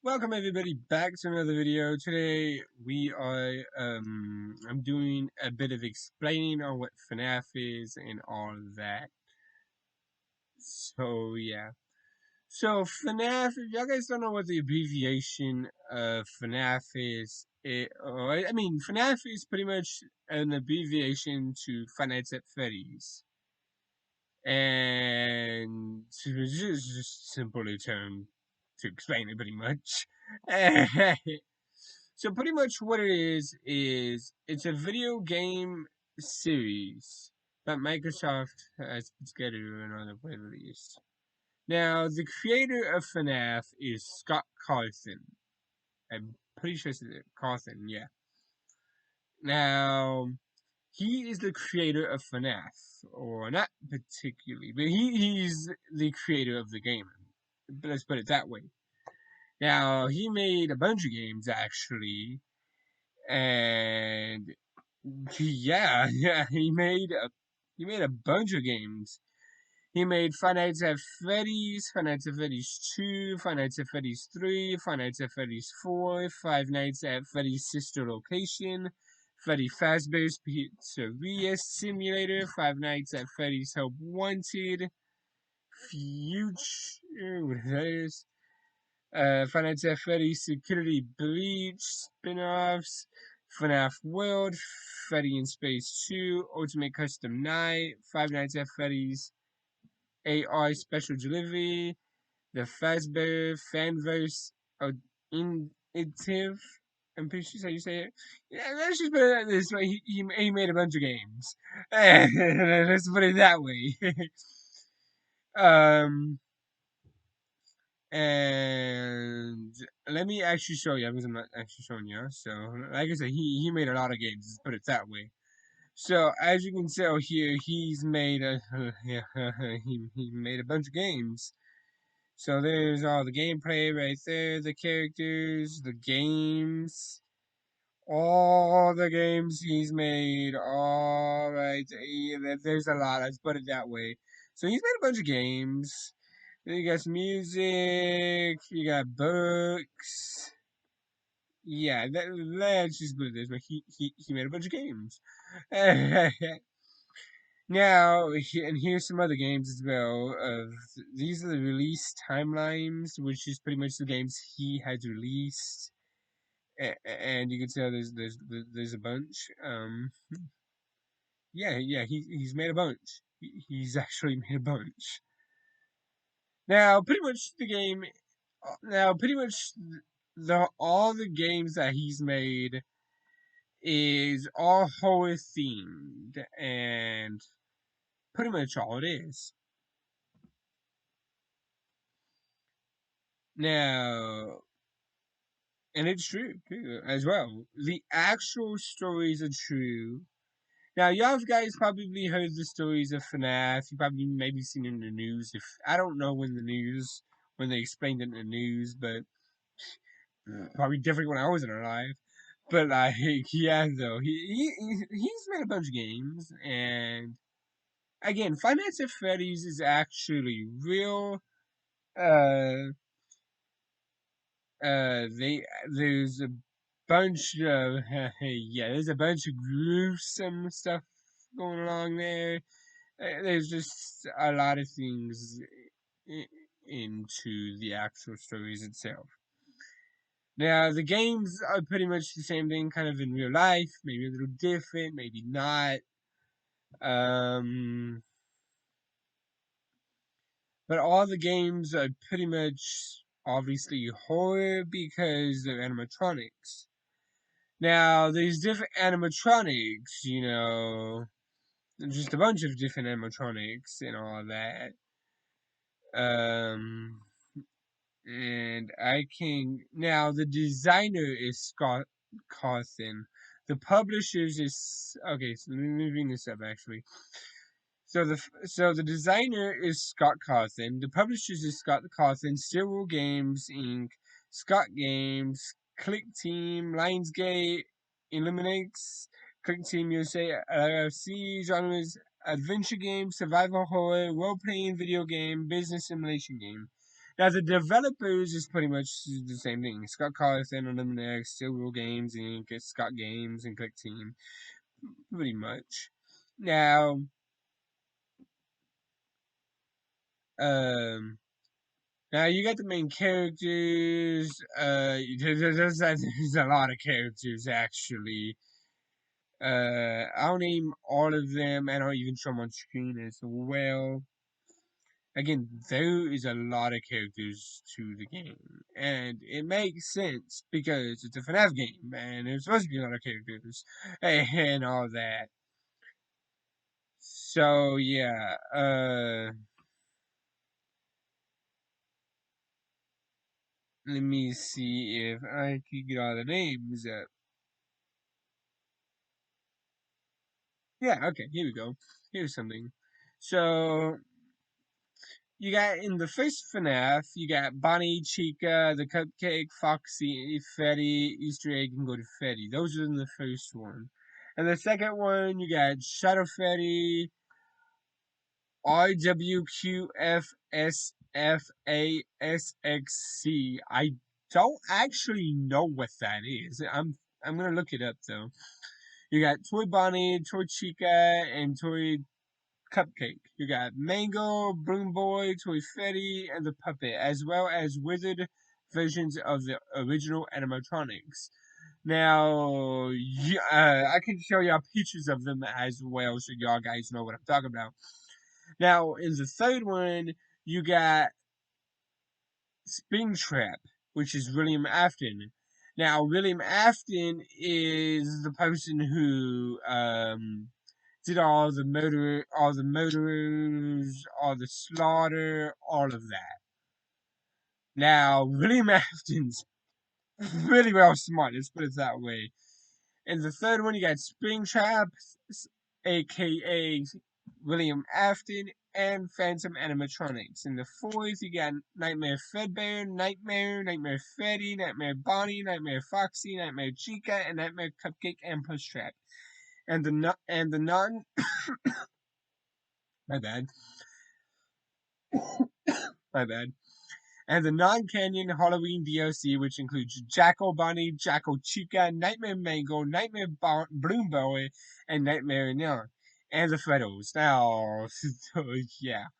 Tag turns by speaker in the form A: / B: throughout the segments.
A: Welcome everybody back to another video. Today we are I'm doing a bit of explaining on what FNAF is and all of that. So yeah. So FNAF, if y'all guys don't know what the abbreviation of FNAF is, FNAF is pretty much an abbreviation to Five Nights at Freddy's. And it's just simply term to explain it pretty much. So pretty much what it is it's a video game series that Microsoft has put together and on the release. Now the creator of FNAF is Scott Cawthon. I'm pretty sure it's Cawthon, yeah. Now he is the creator of FNAF, or not particularly, but he's the creator of the game. Let's put it that way. Now he made a bunch of games actually, and yeah, he made a bunch of games. He made Five Nights at Freddy's, Five Nights at Freddy's 2, Five Nights at Freddy's 3, Five Nights at Freddy's 4, Five Nights at Freddy's Sister Location, Freddy Fazbear's Pizzeria Simulator, Five Nights at Freddy's Help Wanted, Future, what that is, Five Nights at Freddy's Security Breach spin-offs, FNAF World, Freddy in Space 2, Ultimate Custom Night, Five Nights at Freddy's AR Special Delivery, the Fazbear Fanverse Initiative. I'm pretty sure how you say it. Yeah, let's just put it this way. He made a bunch of games. Let's put it that way. um, and let me actually show you, because I'm not actually showing you. So, like I said, he made a lot of games. Let's put it that way. So, as you can tell here, he's made he made a bunch of games. So there's all the gameplay right there, the characters, the games, all the games he's made. All right, there's a lot. Let's put it that way. So he's made a bunch of games. Then you got some music. You got books. Yeah, let's just put it this way. He made a bunch of games. Now, and here's some other games as well. These are the release timelines, which is pretty much the games he has released, and you can tell there's a bunch. Yeah, he's made a bunch. He's actually made a bunch. Now, pretty much the game. Now, pretty much the all the games that he's made is all horror themed, and pretty much all it is. Now, and it's true too, as well. The actual stories are true. Now, y'all guys probably heard the stories of FNAF. You probably maybe seen it in the news. If I don't know when they explained it in the news, but probably different when I wasn't alive. But like, yeah, though he's made a bunch of games, and again, Five Nights at Freddy's is actually real. Uh, there's a bunch of yeah, there's a bunch of gruesome stuff going along there. There's just a lot of things into the actual stories itself. Now the games are pretty much the same thing, kind of in real life, maybe a little different, maybe not. Um, but all the games are pretty much obviously horror because they're animatronics. Now, there's different animatronics, just a bunch of different animatronics and all that. Um, and I can now the designer is Scott Cawthon. The publishers is okay. So let me bring this up actually. So the designer is Scott Cawthon. The publishers is Scott Cawthon, Stillwell Games Inc., Scott Games, Click Team, Lionsgate, Illuminates, Click Team USA LLC, genres adventure game, survival horror, role playing video game, business simulation game. Now the developers is pretty much the same thing. Scott Carlson, Unlimited X, Silver Games Inc., it's Scott Games and Click Team, pretty much. Now, um, now you got the main characters. There's a lot of characters actually. I'll name all of them, and I'll even show them on screen as well. Again, there is a lot of characters to the game, and it makes sense because it's a FNAF game, and there's supposed to be a lot of characters and all that. So yeah, let me see if I can get all the names up. Yeah, okay, here we go. Here's something. So you got in the first FNAF, you got Bonnie, Chica, the Cupcake, Foxy, Freddy, Easter Egg, and Go to Freddy. Those are in the first one. And the second one, you got Shadow Freddy, RWQFSFASXC. I don't actually know what that is. I'm gonna look it up though. You got Toy Bonnie, Toy Chica, and Toy Cupcake. You got Mango, Broom Boy, Toy Freddy, and the Puppet, as well as wizard versions of the original animatronics. Now, I can show y'all pictures of them as well, so y'all guys know what I'm talking about. Now, in the third one, you got Springtrap, which is William Afton. Now, William Afton is the person who did all the murderers, all the slaughter, all of that. Now, William Afton's really well smart. Let's put it that way. In the third one, you got Springtrap, aka William Afton, and Phantom Animatronics. In the fourth, you got Nightmare Fredbear, Nightmare Freddy, Nightmare Bonnie, Nightmare Foxy, Nightmare Chica, and Nightmare Cupcake and Pushtrap. And the non my bad my bad. And the non-canyon Halloween DLC, which includes Jackal Bonnie, Jackal Chica, Nightmare Mango, Bloom Boy, and Nightmare Neon, and the Freddos. Now, so, yeah.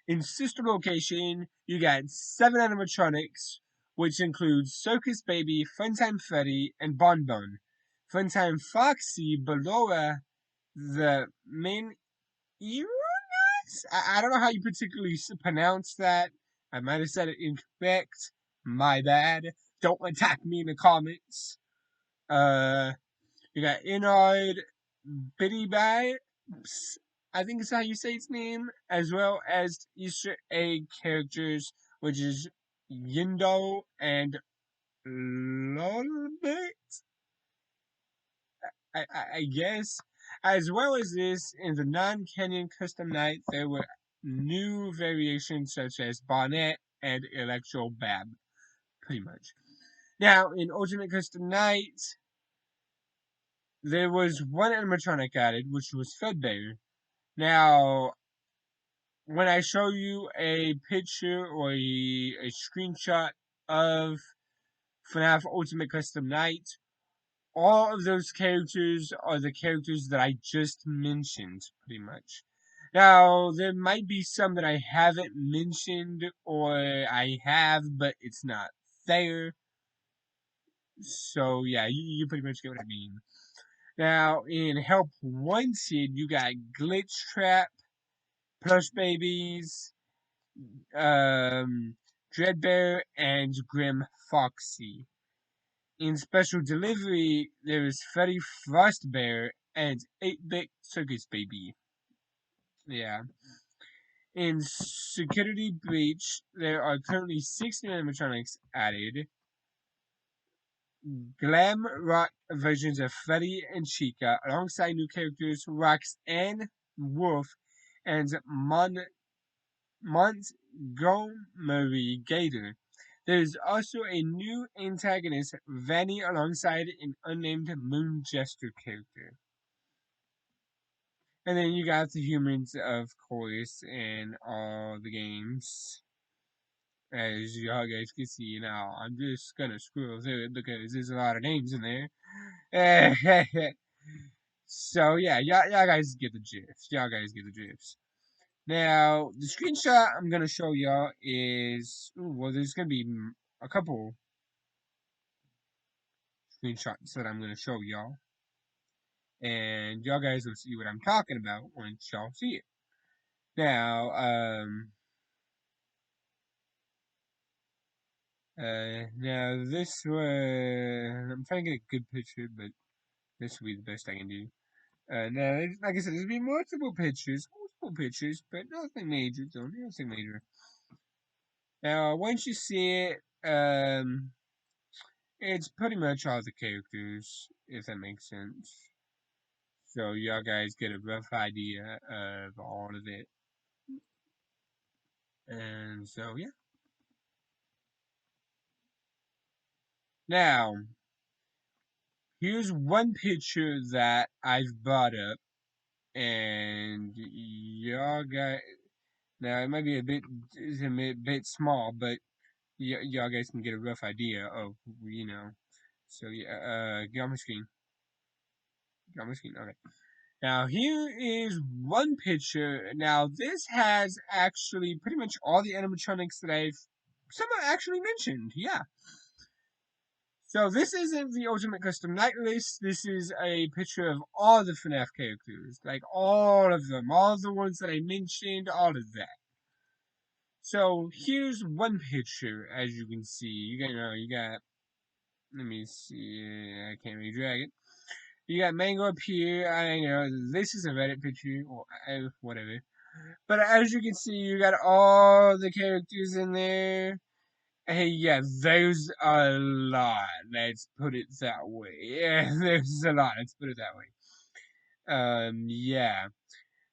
A: In sister location, you got 7 animatronics, which includes Circus Baby, Funtime Freddy, and Bon Bon. Funtime Foxy, Ballora, the main I don't know how you particularly pronounce that. I might have said it incorrect. My bad. Don't attack me in the comments. Uh, you got Inard Bitty Bye. I think is how you say its name, as well as Easter egg characters, which is Yindo and Lolbit. I guess. As well as this, in the non-Kenyan custom night, there were new variations such as Bonnet and Electro Bab, pretty much. Now, in Ultimate Custom Night, there was one animatronic added, which was Fedbear. Now, when I show you a picture or a screenshot of FNAF Ultimate Custom Night, all of those characters are the characters that I just mentioned, pretty much. Now, there might be some that I haven't mentioned or I have, but it's not there. So, yeah, you pretty much get what I mean. Now, in Help Wanted, you got Glitch Trap, Plush Babies, Dreadbear, and Grim Foxy. In Special Delivery, there is Freddy Frostbear and 8-Bit Circus Baby. Yeah. In Security Breach, there are currently 6 new animatronics added. Glam rock versions of Freddy and Chica, alongside new characters Rox and Wolf, and Montgomery Gator. There is also a new antagonist, Vanny, alongside an unnamed Moon Jester character. And then you got the humans, of course, in all the games. As y'all guys can see now, I'm just gonna scroll through it because there's a lot of names in there. So yeah, y'all guys get the gist. Y'all guys get the gist. Now, the screenshot I'm gonna show y'all is well, there's gonna be a couple screenshots that I'm gonna show y'all, and y'all guys will see what I'm talking about once y'all see it. Now, now this one, I'm trying to get a good picture, but this will be the best I can do. Now, like I said, there's be multiple pictures, but nothing major, though, nothing major. Now, once you see it, it's pretty much all the characters, if that makes sense. So y'all guys get a rough idea of all of it. And so, yeah. Now, here's one picture that I've brought up, and y'all guys, now it might be it's a bit small, but y'all guys can get a rough idea of, you know. So, yeah, get on my screen. Get on my screen, okay. Now, here is one picture. Now, this has actually pretty much all the animatronics that I've someone actually mentioned. Yeah. So, this isn't the Ultimate Custom Night List. This is a picture of all the FNAF characters. Like, all of them. All of the ones that I mentioned. All of that. So, here's one picture, as you can see. You got, let me see. I can't really drag it. You got Mango up here. I know this is a Reddit picture, or whatever. But as you can see, you got all the characters in there. Hey, yeah, there's a lot. Let's put it that way. Yeah, there's a lot. Let's put it that way. Yeah,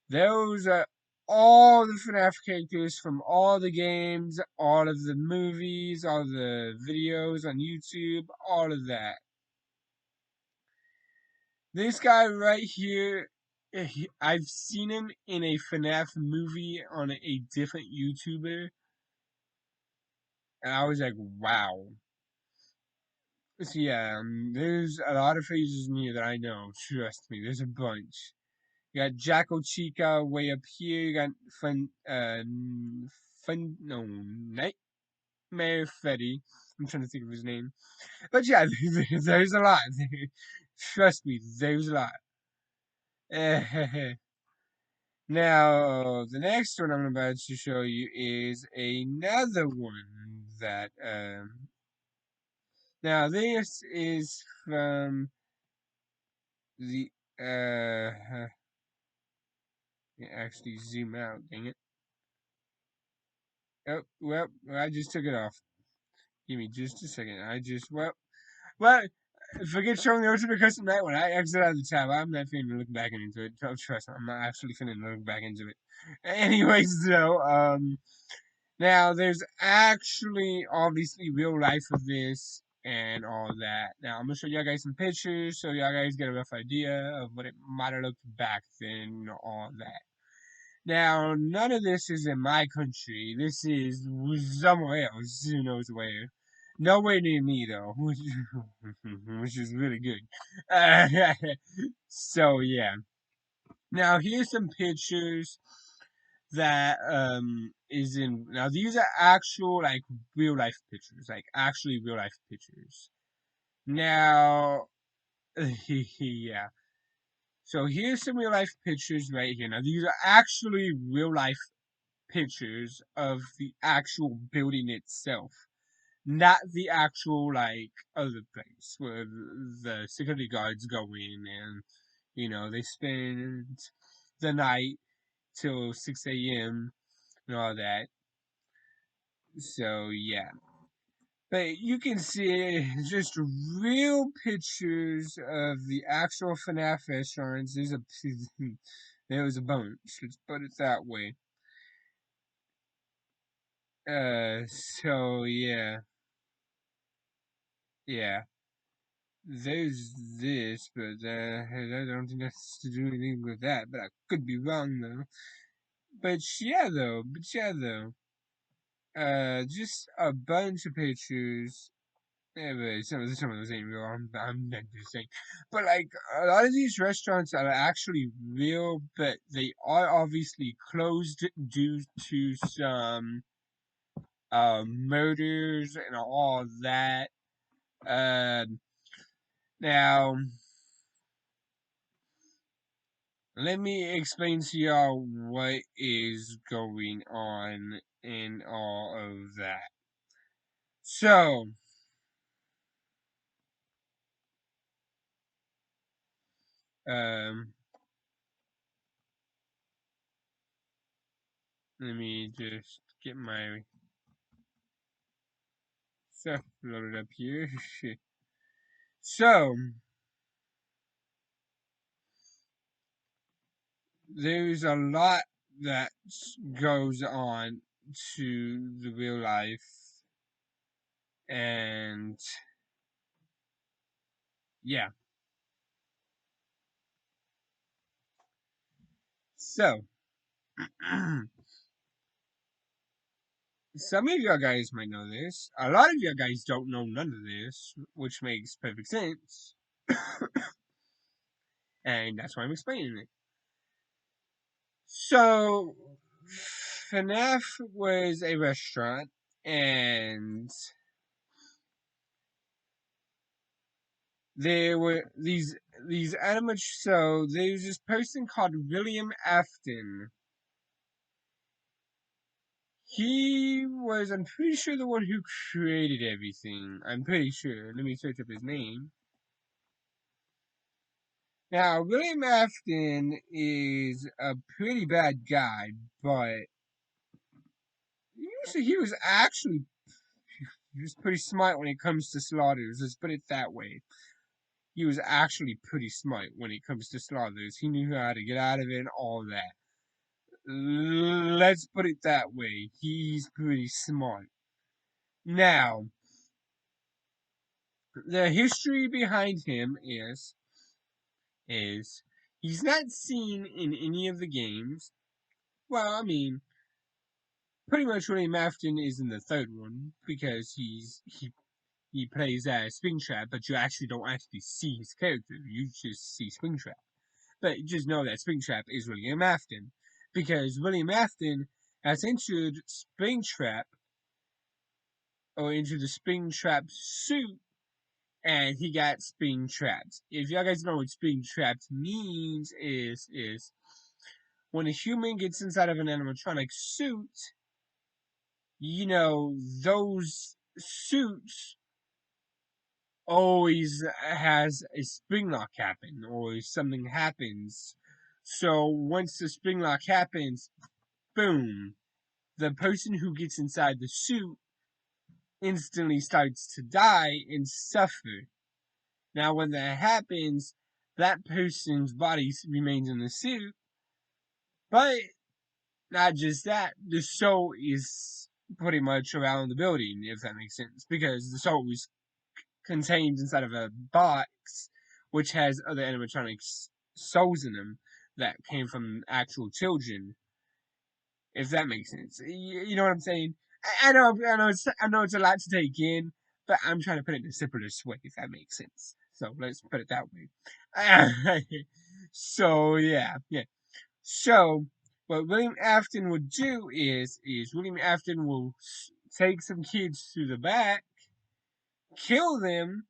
A: those are all the FNAF characters from all the games, all of the movies, all the videos on YouTube, all of that. This guy right here, I've seen him in a FNAF movie on a different YouTuber, and I was like, wow. So yeah, there's a lot of faces in here that I know. Trust me, there's a bunch. You got Jacko Chica way up here. You got no, Nightmare Freddy. I'm trying to think of his name. But yeah, there's a lot. Trust me, there's a lot. Now, the next one I'm about to show you is another one that, now this is from the, actually zoom out, dang it. Oh, well, I just took it off. Give me just a second. Well, forget showing the ultimate custom night when I exit out of the tab. I'm not finna look back into it. Trust me, I'm not actually finna look back into it. Anyways, though, now, there's actually obviously real life of this and all that. Now, I'm gonna show y'all guys some pictures so y'all guys get a rough idea of what it might have looked back then, all that. Now, none of this is in my country. This is somewhere else. Who knows where? Nowhere near me, though, which is really good. So, yeah. Now, here's some pictures that is in now these are actual like real life pictures, like actually real life pictures. Now yeah. So here's some real life pictures right here. Now these are actually real life pictures of the actual building itself. Not the actual like other place where the security guards go in and they spend the night till 6 a.m. and all that. So yeah, but you can see just real pictures of the actual FNAF restaurants. There was a bunch. Let's put it that way. So yeah, yeah. There's this, but I don't think that's to do anything with that. But I could be wrong though. But yeah, though. just a bunch of pictures. Yeah, but some of those ain't real. I'm not just saying, but like a lot of these restaurants are actually real, but they are obviously closed due to some murders and all that. Now let me explain to y'all what is going on in all of that. So, um, let me just get my stuff loaded up here. So, there's a lot that goes on to the real life, and yeah. So, some of you guys might know this. A lot of you guys don't know none of this, which makes perfect sense. And that's why I'm explaining it. So, FNAF was a restaurant, and there were these animals. So there's this person called William Afton. He was, I'm pretty sure, the one who created everything. I'm pretty sure. Let me search up his name. Now, William Afton is a pretty bad guy, but he was actually he was pretty smart when it comes to slaughters. Let's put it that way. He was actually pretty smart when it comes to slaughters. He knew how to get out of it and all that. Let's put it that way. He's pretty smart. Now, the history behind him is he's not seen in any of the games. Well, I mean, pretty much William Afton is in the third one because he plays Springtrap, but you actually don't actually see his character. You just see Springtrap. But just know that Springtrap is William Afton because William Afton has entered Springtrap or into the Springtrap suit and he got Springtrapped. If y'all guys know what Springtrapped means is when a human gets inside of an animatronic suit, you know, those suits always has a spring lock happen or something happens. So once the spring lock happens, boom, the person who gets inside the suit instantly starts to die and suffer. Now, when that happens, that person's body remains in the suit, but not just that, the soul is pretty much around the building, if that makes sense, because the soul is contained inside of a box which has other animatronics souls in them that came from actual children, if that makes sense. You know what I'm saying? I know it's a lot to take in, but I'm trying to put it in the simplest way, if that makes sense. So let's put it that way. So yeah. So what William Afton would do is William Afton will take some kids to the back, kill them,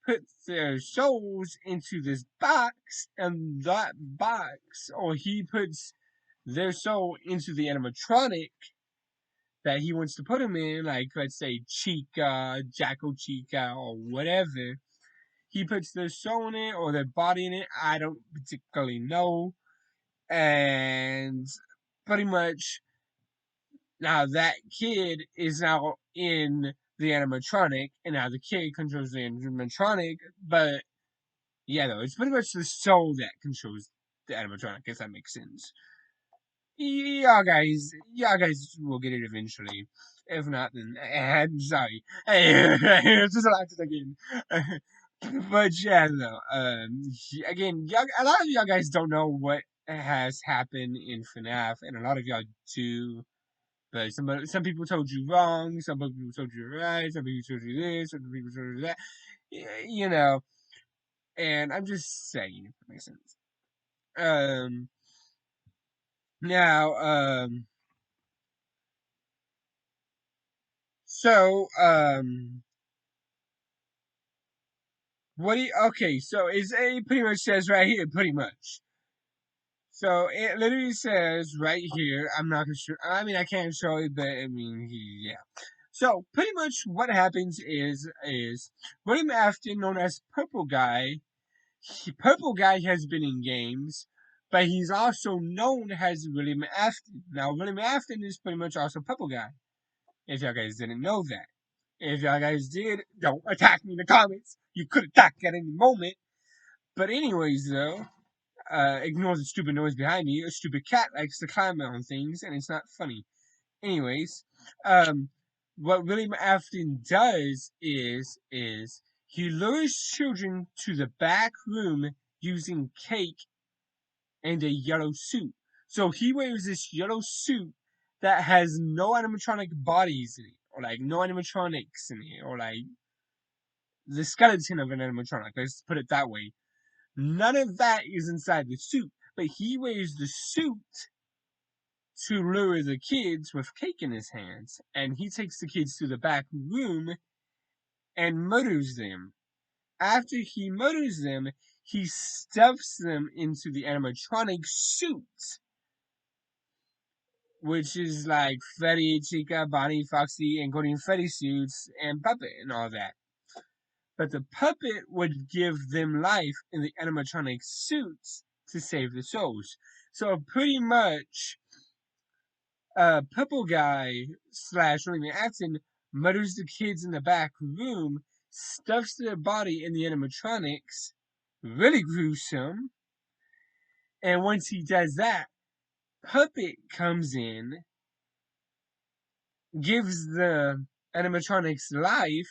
A: put their souls into this box, and that box, or he puts their soul into the animatronic that he wants to put them in, like let's say Chica, Jacko Chica, or whatever. He puts their soul in it or their body in it. I don't particularly know. And pretty much now that kid is now in the animatronic, and now the kid controls the animatronic. But yeah, though it's pretty much the soul that controls the animatronic. If that makes sense. Y'all guys will get it eventually. If not, then I'm sorry. It's just a lot to take in. But yeah, though. Again, a lot of y'all guys don't know what has happened in FNAF, and a lot of y'all do. But some people told you wrong, some people told you right, some people told you this, some people told you that. You know, and I'm just saying if it makes sense. Um, now, so, what do you, okay, so it pretty much says right here, pretty much. So it literally says right here, I'm not gonna show, I mean, I can't show it, but I mean, yeah. So pretty much what happens is William Afton, known as Purple Guy, Purple Guy has been in games, but he's also known as William Afton. Now, William Afton is pretty much also Purple Guy, if y'all guys didn't know that. If y'all guys did, don't attack me in the comments. You could attack at any moment. But anyways, though, ignore the stupid noise behind me. A stupid cat likes to climb on things, and it's not funny. Anyways, um, what William Afton does is he lures children to the back room using cake and a yellow suit. So he wears this yellow suit that has no animatronic bodies in it, or like no animatronics in it, or like the skeleton of an animatronic. Let's put it that way. None of that is inside the suit, but he wears the suit to lure the kids with cake in his hands, and he takes the kids to the back room and murders them. After he murders them, he stuffs them into the animatronic suit, which is like Freddy, Chica, Bonnie, Foxy, and Golden Freddy suits, and Puppet, and all that. But the puppet would give them life in the animatronic suits to save the souls. So pretty much, Purple Guy slash William Afton murders the kids in the back room, stuffs their body in the animatronics, really gruesome. And once he does that, Puppet comes in, gives the animatronics life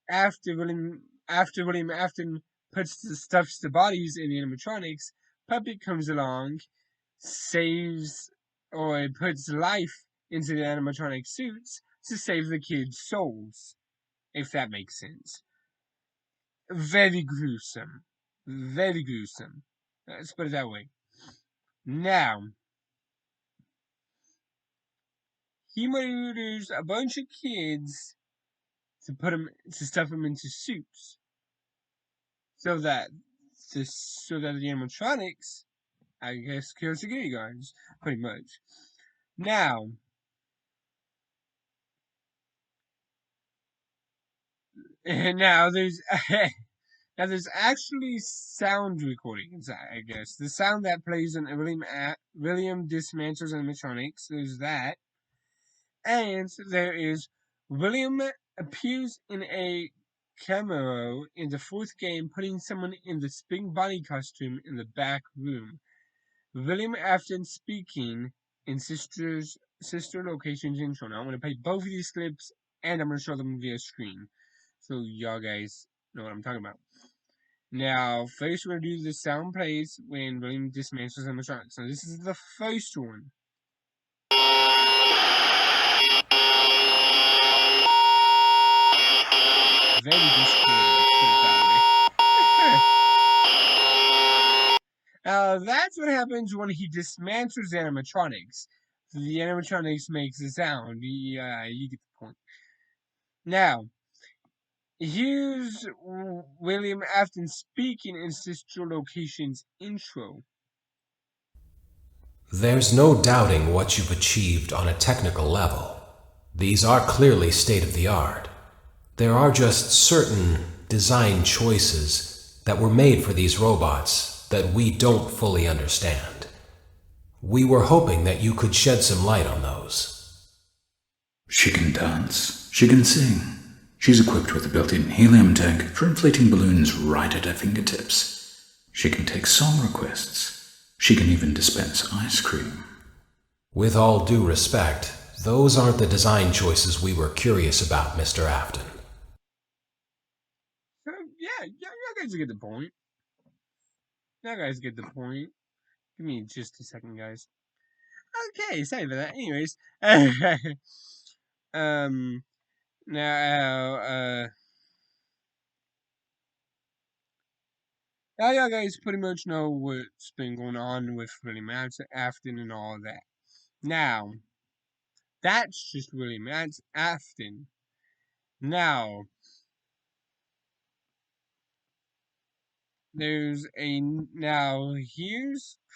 A: after William Afton stuffs the bodies in the animatronics. Puppet comes along, saves or puts life into the animatronic suits to save the kids' souls, if that makes sense. Very gruesome. Very gruesome. Let's put it that way. Now, he murders a bunch of kids to stuff them into suits, so that the animatronics, I guess, kill security guards, pretty much. Now, now there's now there's actually sound recordings. I guess the sound that plays when William dismantles animatronics. There's that, and there is William appears in a cameo in the fourth game, putting someone in the Spring Bonnie costume in the back room. William Afton speaking in sister locations intro. Now I'm gonna play both of these clips and I'm gonna show them via screen, so y'all guys know what I'm talking about. Now, first we're gonna do the sound plays when William dismantles animatronics. So this is the first one. Very discordant, let's put it that way. That's what happens when he dismantles the animatronics. The animatronics makes a sound. Yeah, you get the point. Now, here's William Afton speaking in Sister Location's intro.
B: There's no doubting what you've achieved on a technical level. These are clearly state of the art. There are just certain design choices that were made for these robots that we don't fully understand. We were hoping that you could shed some light on those.
C: She can dance. She can sing. She's equipped with a built-in helium tank for inflating balloons right at her fingertips. She can take song requests. She can even dispense ice cream.
B: With all due respect, those aren't the design choices we were curious about, Mr. Afton.
A: Yeah, y'all guys get the point. Y'all guys get the point. Give me just a second, guys. Okay, sorry about that. Anyways, um, now, now y'all guys pretty much know what's been going on with Willie Manson, Afton, and all that. Now, that's just Willie Manson, Afton. Now, here's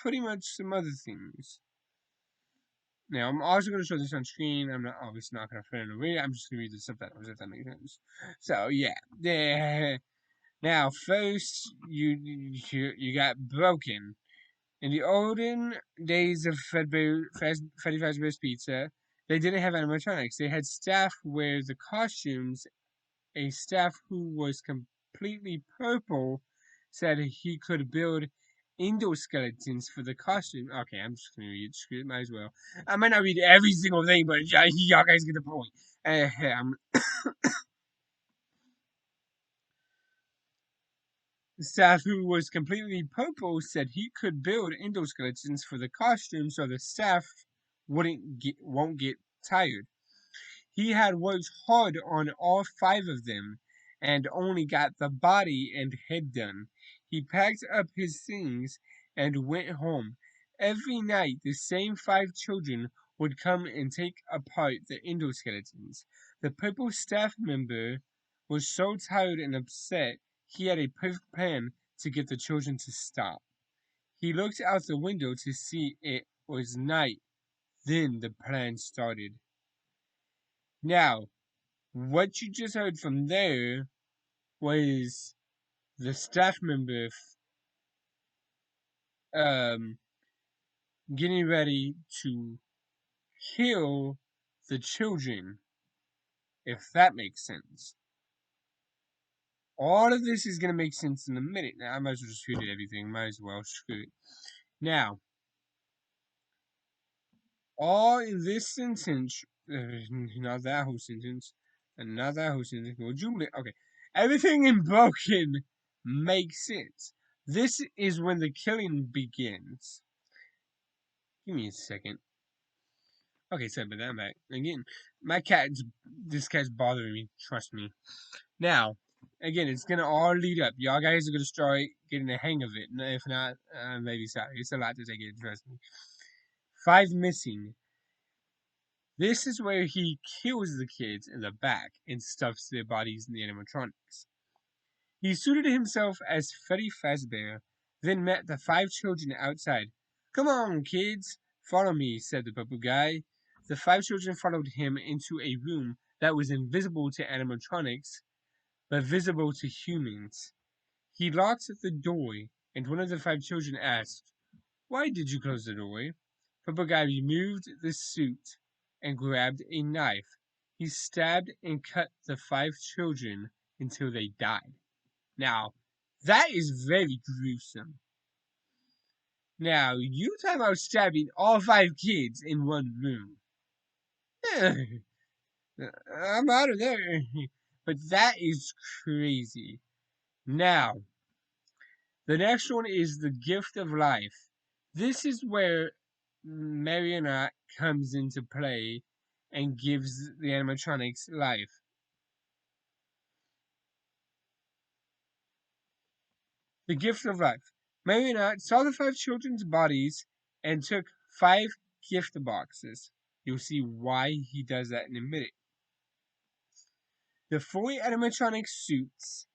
A: pretty much some other things. Now, I'm also going to show this on screen. I'm not obviously not going to fit in a read. I'm just going to read the subtitles if that makes sense. So yeah, now first you got Broken. In the olden days of Freddy Fazbear's Pizza, they didn't have animatronics. They had staff wear the costumes. A staff who was completely purple said he could build endoskeletons for the costume. Okay, I'm just gonna read. Screw it, might as well. I might not read every single thing, but y'all guys get the point. Staff who was completely purple said he could build endoskeletons for the costume so the staff won't get tired. He had worked hard on all 5 of them and only got the body and head done. He packed up his things and went home. Every night, the same 5 children would come and take apart the endoskeletons. The purple staff member was so tired and upset, he had a perfect plan to get the children to stop. He looked out the window to see it was night. Then the plan started. Now, what you just heard from there was the staff member um, getting ready to kill the children, if that makes sense. All of this is going to make sense in a minute. Now, I might as well just read everything. Might as well. Screw it. Now, all in this sentence, not that whole sentence, and not that whole sentence. Well, Jubilee, okay. Everything in Broken makes sense. This is when the killing begins. Give me a second. Okay, sorry about that. I'm back. Again, this cat's bothering me. Trust me. Now, again, it's gonna all lead up. Y'all guys are gonna start getting the hang of it. And if not, I'm maybe sorry. It's a lot to take in. Trust me. 5 missing. This is where he kills the kids in the back and stuffs their bodies in the animatronics. He suited himself as Freddy Fazbear, then met the 5 children outside. Come on, kids, follow me, said the purple guy. The 5 children followed him into a room that was invisible to animatronics, but visible to humans. He locked the door, and one of the 5 children asked, Why did you close the door? Purple guy removed the suit and grabbed a knife. He stabbed and cut the 5 children until they died. Now, that is very gruesome. Now, you talk about stabbing all 5 kids in one room. I'm out of there. But that is crazy. Now, the next one is the gift of life. This is where Marionette comes into play and gives the animatronics life. The gift of life. Marionette saw the 5 children's bodies and took 5 gift boxes. You'll see why he does that in a minute. The 4 animatronic suits,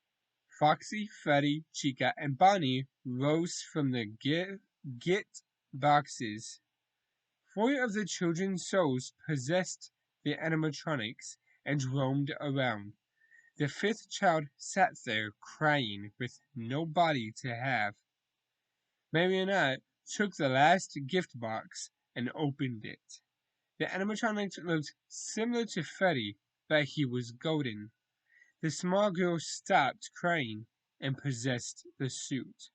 A: Foxy, Freddy, Chica, and Bonnie, rose from the gift boxes. 4 of the children's souls possessed the animatronics and roamed around. The 5th child sat there crying with no body to have. Marionette took the last gift box and opened it. The animatronic looked similar to Freddy, but he was golden. The small girl stopped crying and possessed the suit.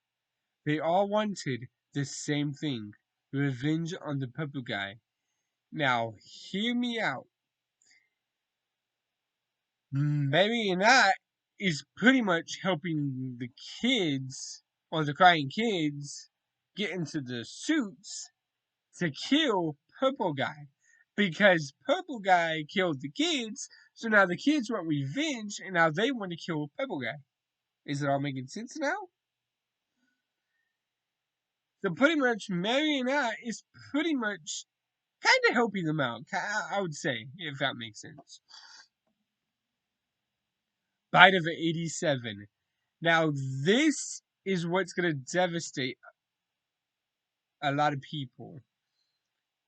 A: They all wanted the same thing, revenge on the purple guy. Now, hear me out. Marionette is pretty much helping the kids, or the crying kids, get into the suits to kill Purple Guy because Purple Guy killed the kids. So now the kids want revenge, and now they want to kill Purple Guy. Is it all making sense now? So pretty much, Marionette is pretty much kind of helping them out. I would say, if that makes sense. Bite of 87. Now this is what's gonna devastate a lot of people.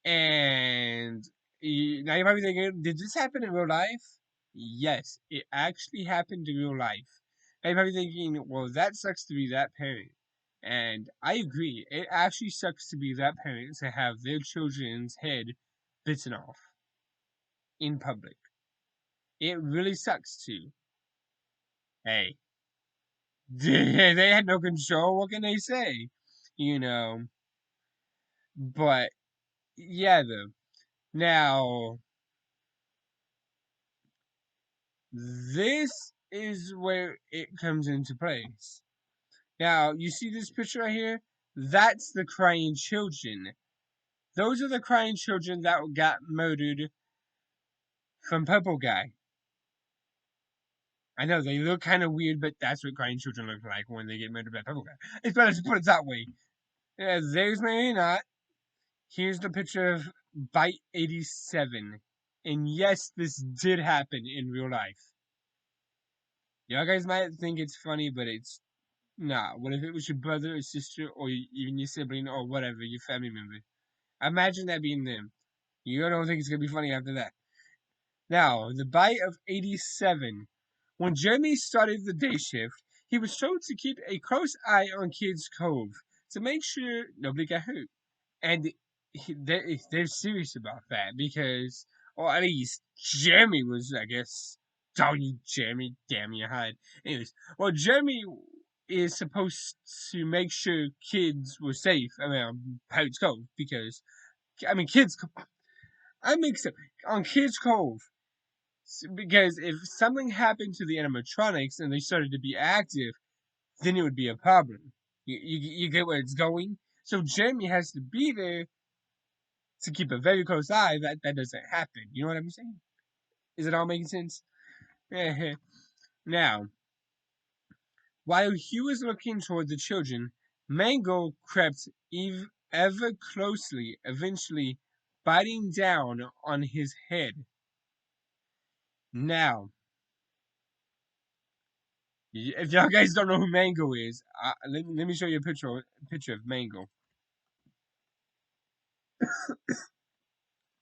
A: And now you're probably thinking, did this happen in real life? Yes, it actually happened in real life. Now you're probably thinking, well, that sucks to be that parent. And I agree, it actually sucks to be that parent to have their children's head bitten off in public. It really sucks too. Hey, they had no control. What can they say? You know. But yeah, though. Now, this is where it comes into place. Now, you see this picture right here? That's the crying children. Those are the crying children that got murdered from Purple Guy. I know they look kind of weird, but that's what crying children look like when they get murdered by Purple Guy. It's better to put it that way. Yeah, there's Marionette. Here's the picture of Bite 87. And yes, this did happen in real life. Y'all guys might think it's funny, but it's not. What if it was your brother or sister or even your sibling or whatever, your family member? Imagine that being them. You don't think it's going to be funny after that. Now, the bite of 87. When Jeremy started the day shift, he was told to keep a close eye on Kids Cove to make sure nobody got hurt. And they're serious about that because, or at least Jeremy was, I guess. Darn you, Jeremy! Damn you, hide. Anyways, well, Jeremy is supposed to make sure kids were safe around Pirates Cove because, I mean, I mix up on Kids Cove because if something happened to the animatronics and they started to be active, then it would be a problem. You get where it's going. So Jeremy has to be there to keep a very close eye that doesn't happen. You know what I'm saying? Is it all making sense? Now, while he was looking toward the children, Mango crept ever closely, eventually biting down on his head. Now, if y'all guys don't know who Mango is, let me show you a picture of Mango.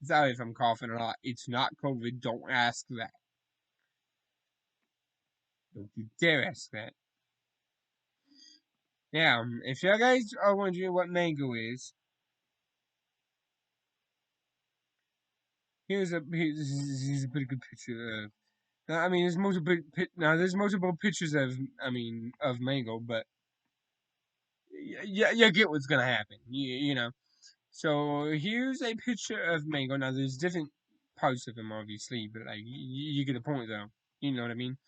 A: Sorry if I'm coughing a lot. It's not COVID. Don't ask that. Don't you dare ask that. Now, if y'all guys are wondering what Mango is, here's a pretty good picture of. I mean, there's multiple pictures of of Mango, but you get what's gonna happen. You know. So here's a picture of Mango. Now there's different parts of him, obviously, but like you get the point, though. You know what I mean?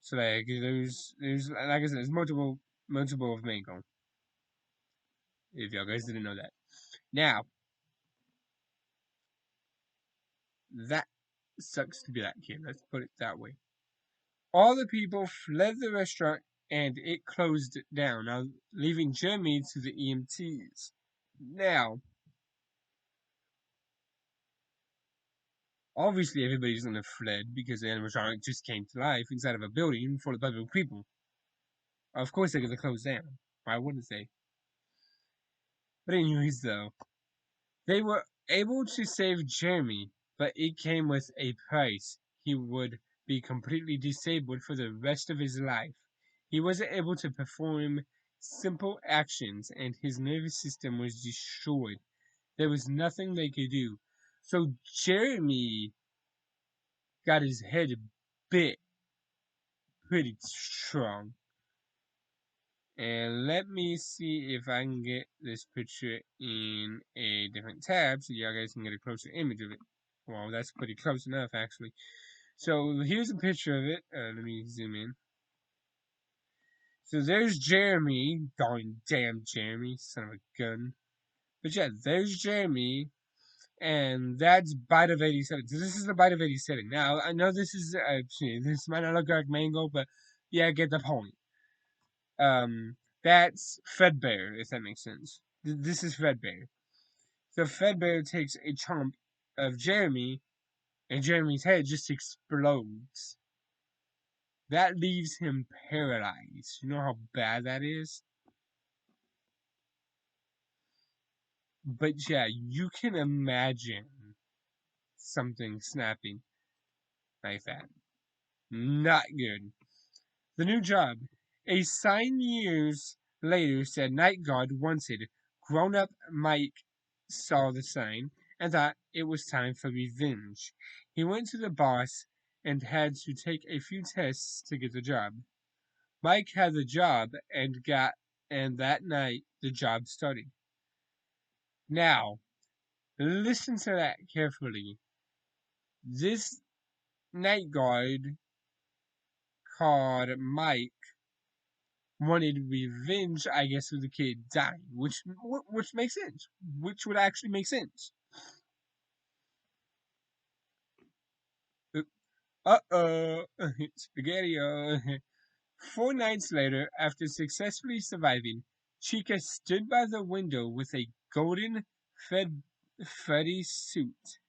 A: So like there's like I said, there's multiple of Mango. If y'all guys didn't know that. Now that sucks to be that kid. Let's put it that way. All the people fled the restaurant and it closed down, now leaving Jeremy to the EMTs. Now, obviously everybody's gonna fled because the animatronic just came to life inside of a building full of other people. Of course they're gonna close down. Why wouldn't they? But anyways though, they were able to save Jeremy, but it came with a price. He would be completely disabled for the rest of his life. He wasn't able to perform simple actions, and his nervous system was destroyed. There was nothing they could do. So Jeremy got his head bit pretty strong. And let me see if I can get this picture in a different tab so y'all guys can get a closer image of it. Well, that's pretty close enough, actually. So here's a picture of it. Let me zoom in. So there's Jeremy. Darn damn Jeremy, son of a gun. But yeah, there's Jeremy. And that's bite of 87. So this is the bite of 87. Now I know this might not look like mango, but yeah, get the point. That's Fedbear, if that makes sense. This is Fedbear. So Fedbear takes a chomp of Jeremy, and Jeremy's head just explodes. That leaves him paralyzed. You know how bad that is? But yeah, you can imagine something snapping like that. Not good. The new job. A sign years later said Night Guard wanted. Grown up Mike saw the sign and thought it was time for revenge. He went to the boss and had to take a few tests to get the job. Mike had the job and that night the job started. Now, listen to that carefully. This night guard called Mike wanted revenge, I guess, for the kid dying, which makes sense. Which would actually make sense. Uh-oh, spaghetti. 4 nights later, after successfully surviving, Chica stood by the window with a golden Freddy suit.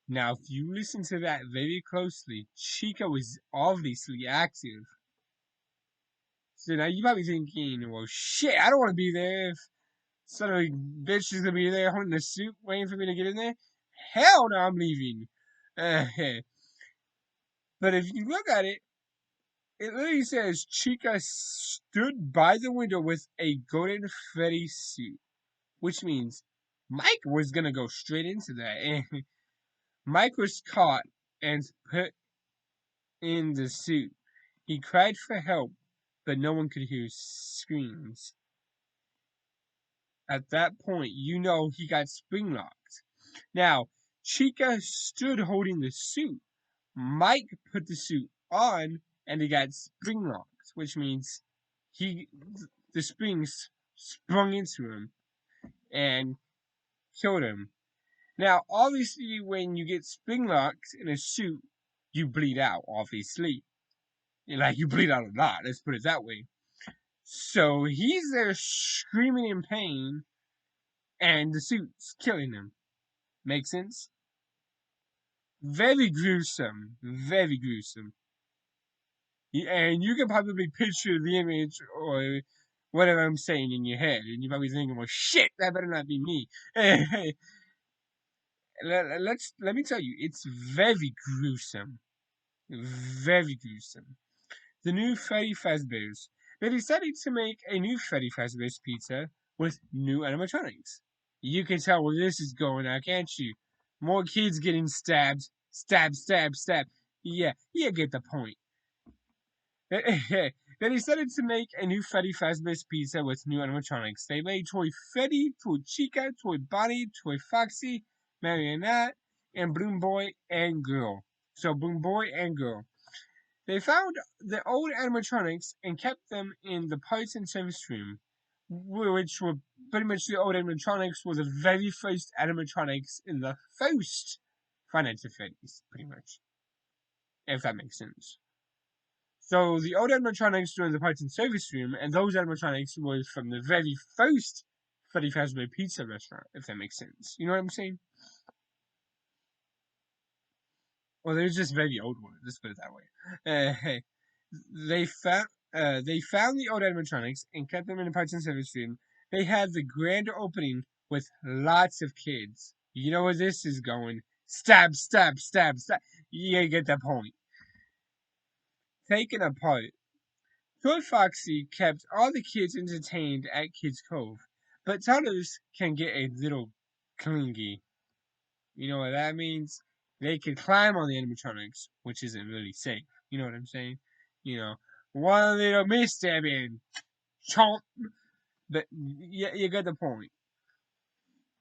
A: Now, if you listen to that very closely, Chica was obviously active. So now you might be thinking, well, shit, I don't want to be there if son of a bitch is going to be there holding a suit waiting for me to get in there. Hell no, I'm leaving. Uh, but if you look at it, it literally says Chica stood by the window with a golden Freddy suit, which means Mike was going to go straight into that. And Mike was caught and put in the suit. He cried for help, but no one could hear his screams. At that point, you know he got spring locked. Now, Chica stood holding the suit. Mike put the suit on and he got spring locked, which means he the springs sprung into him and killed him. Now, obviously, when you get spring locked in a suit, you bleed out, obviously. Like, you bleed out a lot, let's put it that way. So he's there screaming in pain, and the suit's killing him. Make sense? Very gruesome. Very gruesome. And you can probably picture the image or whatever I'm saying in your head, and you're probably thinking, well, shit, that better not be me. Let me tell you, it's very gruesome. Very gruesome. The new Freddy Fazbear's. They decided to make a new Freddy Fazbear's pizza with new animatronics. You can tell where this is going now, can't you? More kids getting stabbed. Stab, stab, stab. Yeah, you get the point. They decided to make a new Freddy Fazbear's pizza with new animatronics. They made Toy Freddy, Toy Chica, Toy Bonnie, Toy Foxy, Marionette, and Bloom Boy and Girl. So Bloom Boy and Girl. They found the old animatronics and kept them in the parts and service room, which were pretty much the old animatronics were the very first animatronics in the first Final Freddy's, pretty much. If that makes sense. So the old animatronics were in the parts and service room, and those animatronics were from the very first Freddy Fazbear Pizza restaurant, if that makes sense. You know what I'm saying? Well, there's just very old ones. Let's put it that way. Hey, they found they found the old animatronics and kept them in the parts and service room. They had the grand opening with lots of kids. You know where this is going? Stab, stab, stab, stab. You get the point. Taken apart. Toy Foxy kept all the kids entertained at Kids Cove, but toddlers can get a little clingy. You know what that means? They can climb on the animatronics, which isn't really safe. You know what I'm saying? You know, one little misstep and chomp. But you get the point.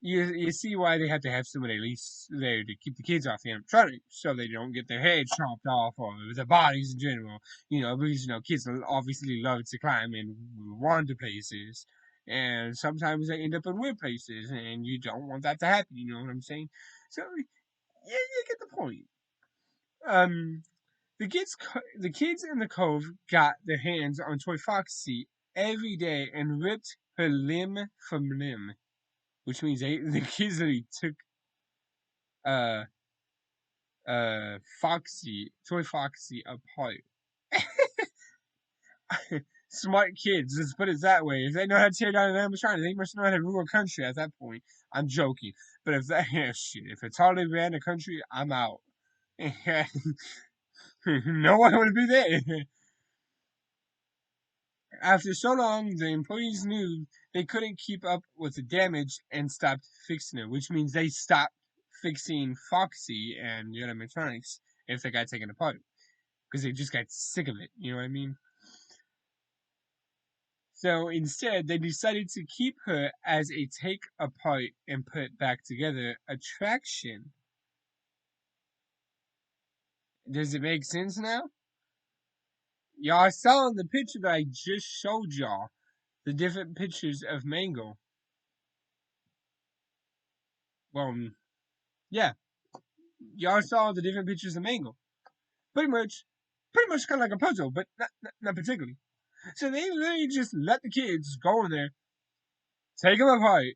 A: You see why they have to have somebody at least there to keep the kids off the animatronics so they don't get their heads chopped off or their bodies in general. You know, because kids obviously love to climb and wander places. and sometimes they end up in weird places, and you don't want that to happen. You know what I'm saying? So yeah, you get the point. Um, the kids in the cove got their hands on Toy Foxy every day and ripped her limb from limb, which means the kids literally took uh Toy Foxy apart. Smart kids, let's put it that way. If they know how to tear down an animatronic, they must know how to rule a country at that point. I'm joking. But if that shit, if it's hardly ran a country, I'm out. No one would be there. After so long, the employees knew they couldn't keep up with the damage and stopped fixing it, which means they stopped fixing Foxy and the animatronics if they got taken apart because they just got sick of it. You know what I mean? So instead, they decided to keep her as a take apart and put back together attraction. Does it make sense now? Y'all saw in the picture that I just showed y'all the different pictures of Mango. Well, yeah, y'all saw the different pictures of Mango. Pretty much kind of like a puzzle, but not particularly. So they literally just let the kids go in there, take them apart,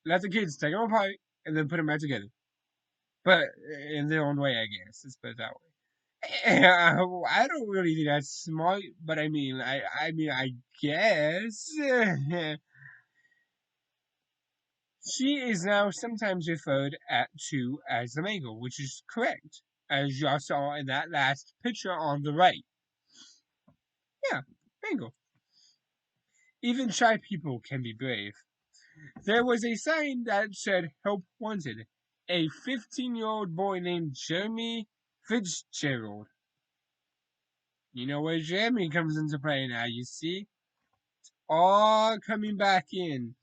A: let the kids take them apart, and then put them back together. But in their own way, I guess. Let's put it that way. I don't really think that's smart, but I guess she is now sometimes referred to as the Mango, which is correct, as y'all saw in that last picture on the right. Yeah, Mango. Even shy people can be brave. There was a sign that said "Help Wanted." A 15-year-old boy named Jeremy Fitzgerald. You know where Jeremy comes into play now, you see? All coming back in.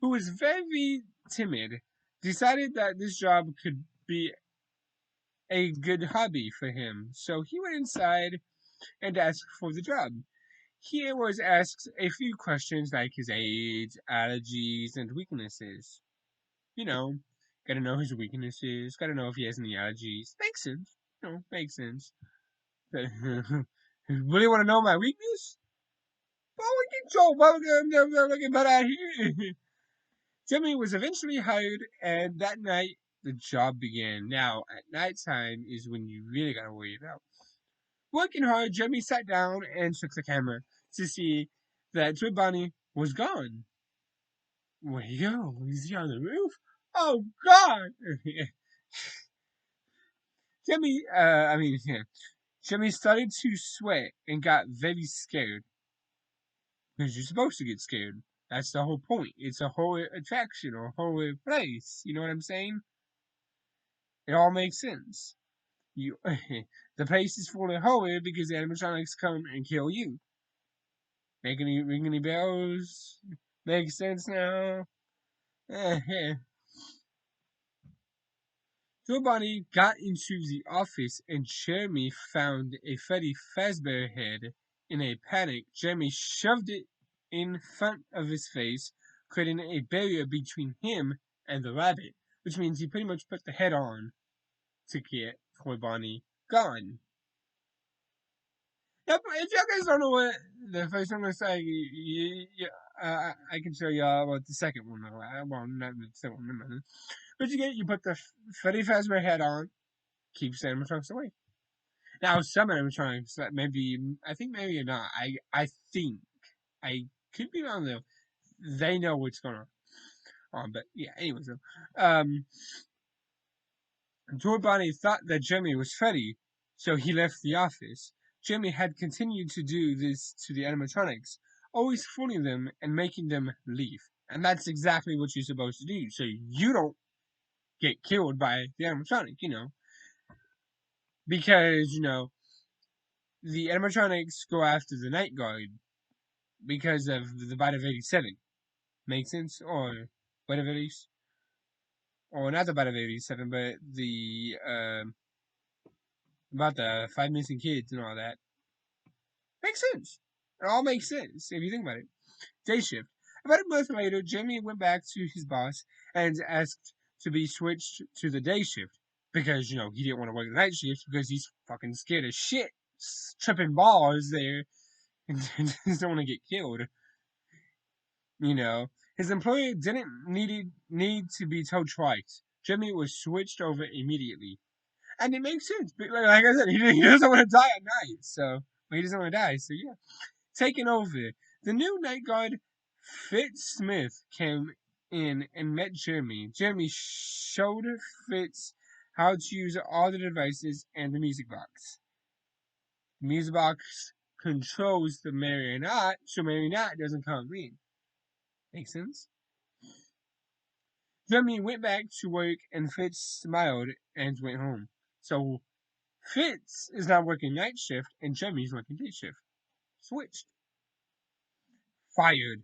A: Who was very timid, decided that this job could be a good hobby for him. So he went inside and asked for the job. He was asked a few questions like his age, allergies, and weaknesses. You know, gotta know his weaknesses, gotta know if he has any allergies. Makes sense. Makes sense. Really want to know my weakness? Well, we can Joe Bubblegum looking better out here. Jimmy was eventually hired, and that night the job began. Now, at nighttime is when you really gotta worry about. Working hard, Jimmy sat down and took the camera to see that Toy Bonnie was gone. Where'd he go? Is he on the roof? Oh God! Yeah. Jimmy started to sweat and got very scared. Because you're supposed to get scared. That's the whole point. It's a whole attraction or a whole place. You know what I'm saying? It all makes sense. You, the place is full of horror because the animatronics come and kill you. Ring any bells? Makes sense now. Nobody got into the office and Jeremy found a Freddy Fazbear head. In a panic, Jeremy shoved it in front of his face, creating a barrier between him and the rabbit, which means he pretty much put the head on to get Toy Bonnie gone. Yep, if y'all guys don't know what the first one was like, I can show y'all about the second one. Well, not the second one, but you put the Freddy Fazbear head on, keeps the animatronics away. Now, some animatronics, I think maybe not. I could be wrong though. They know what's going on. But yeah, anyway, so, Joe Bonnie thought that Jimmy was Freddy, so he left the office. Jimmy had continued to do this to the animatronics, always fooling them and making them leave. And that's exactly what you're supposed to do, so you don't get killed by the animatronic, because, the animatronics go after the night guard because of the bite of 87. Make sense? Or bite of 80, or not the bite of 87, but the about the 5 missing kids and all that. Makes sense. It all makes sense if you think about it. Day shift. About a month later, Jimmy went back to his boss and asked to be switched to the day shift because, he didn't want to work the night shift because he's fucking scared as shit tripping balls there and doesn't want to get killed. You know, his employer didn't need to be told twice. Jimmy was switched over immediately, and it makes sense. But like I said, he doesn't want to die at night, so he doesn't want to die. So yeah, taking over. The new night guard, Fitz Smith, came in and met Jeremy. Jeremy showed Fitz how to use all the devices and the music box. The music box controls the marionette, so marionette doesn't come in. Makes sense? Jeremy went back to work and Fitz smiled and went home. So Fitz is now working night shift and Jeremy's working day shift. Switched. Fired.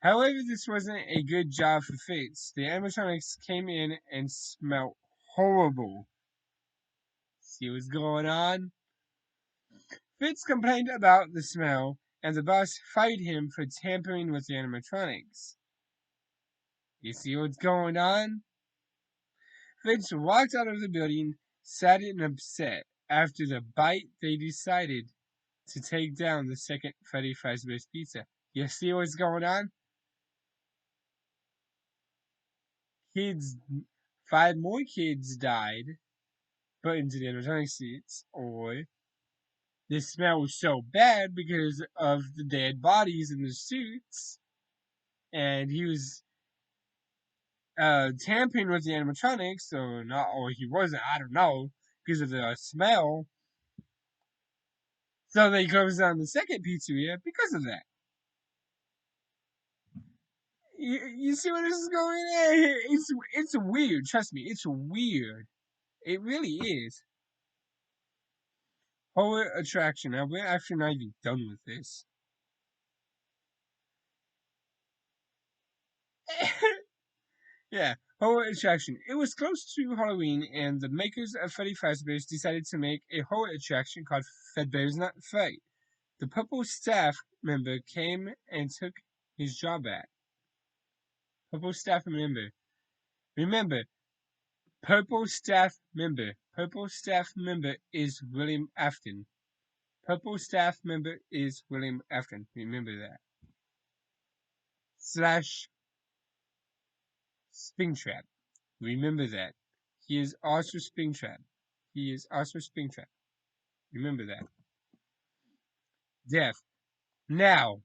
A: However, this wasn't a good job for Fitz. The animatronics came in and smelled horrible. See what's going on? Fitz complained about the smell, and the boss fired him for tampering with the animatronics. You see what's going on? Fitz walked out of the building, sad and upset. After the bite, they decided to take down the second Freddy Fazbear's Pizza. You see what's going on? Kids, 5 more kids died, put into the animatronic suits, or the smell was so bad because of the dead bodies in the suits, and he was tampering with the animatronics, or not, or he wasn't, I don't know, because of the smell. So they closed down the second pizzeria because of that. You see where this is going? It's weird. Trust me, it's weird. It really is. Horror attraction. Now we're actually not even done with this. Yeah, horror attraction. It was close to Halloween, and the makers of Freddy Fazbear's decided to make a horror attraction called Fazbear's Not Fright. The purple staff member came and took his job back. Purple staff member. Remember, Purple staff member. Purple staff member is William Afton. Purple staff member is William Afton. Remember that. Slash Springtrap. Remember that. He is also Springtrap. He is also Springtrap. Remember that. Death. Now,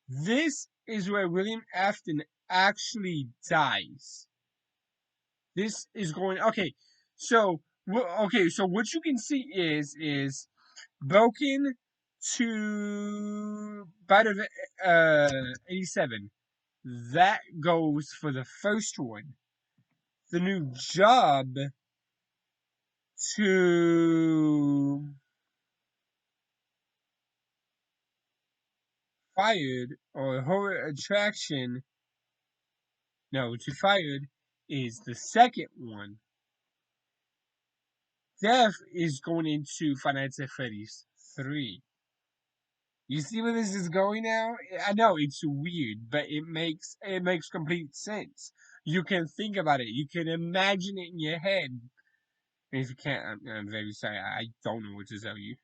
A: this is where William Afton actually dies. This is going okay. So so what you can see is broken to Bite 87. That goes for the first one. The new job to fired or horror attraction. No, to fired is the second one. Death is going into Five at Freddy's 3. You see where this is going now? I know it's weird, but it makes complete sense. You can think about it. You can imagine it in your head. And if you can't, I'm very sorry. I don't know what to tell you.